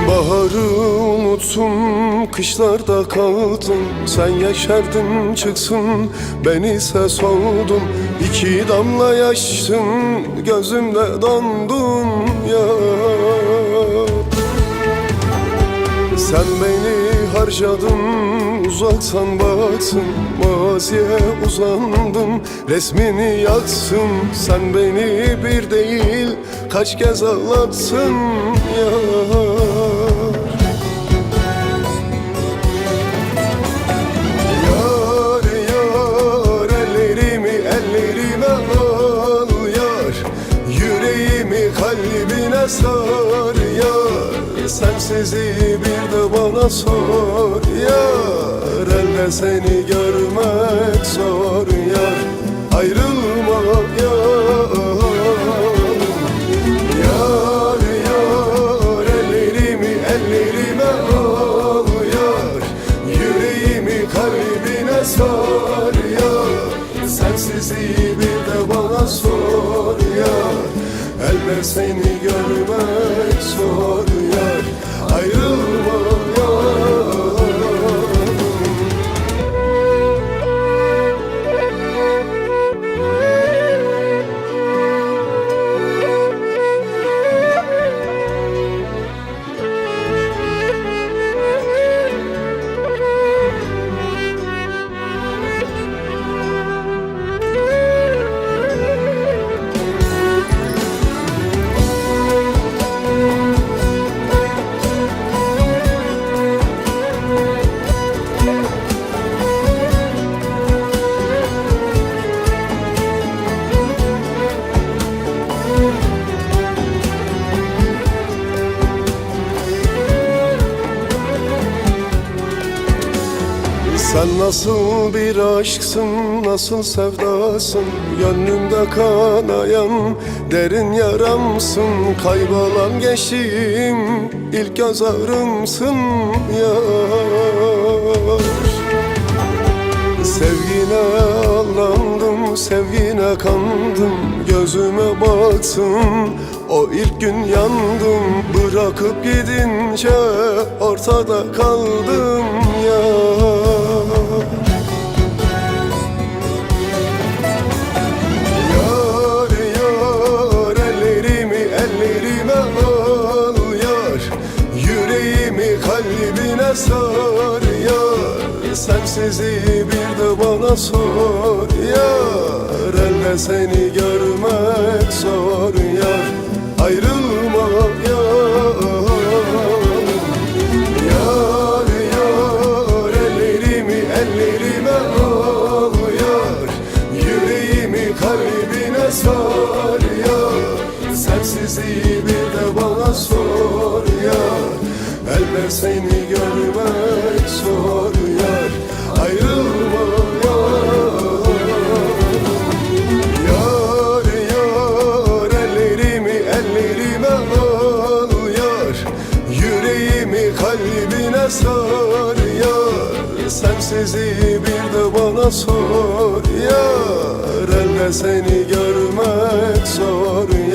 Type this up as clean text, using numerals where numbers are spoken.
Baharı unuttum, kışlarda kaldım. Sen yeşerdin çıksın, ben ise soğudum. İki damla yaştım, gözümde dondum ya. Sen beni harcadın, uzaktan baktın. Maziye uzandım, resmini yaktım. Sen beni bir değil, kaç kez ağlattın ya. Kalbine sar yar, sensizi bir de bana sor yar. Elde seni görmek zor yar, ayrılma yar. Yar yar, ellerime al yar. Yüreğimi kalbine sar yar, sensizi bir de bana sor yar. Elbet seni görmek zor yar, ayrılma yar. Sen nasıl bir aşksın, nasıl sevdasın, gönlümde kanayan derin yaramsın. Kaybolan geçtiğim ilk göz ağrımsın yar. Sevgine aldandım, sevgine kandım. Gözüme baktım, o ilk gün yandım. Bırakıp gidince ortada kaldım yar. Yar yar, ellerime al yar. Yüreğimi kalbine sar yar, sensizi bir de bana sor yar. Elde seni görmek zor yar, ayrılma yar. Yar yar, ellerime al yar. Yüreğimi kalbine sar yar, sensizi bir de bana sor yar. Elbet seni görmek zor yar, ayrılma yar. Yar yar, ellerime al yar. Yüreğimi kalbine sar yar, sensizi bir de bana sor yar. Elde seni görmek zor yar.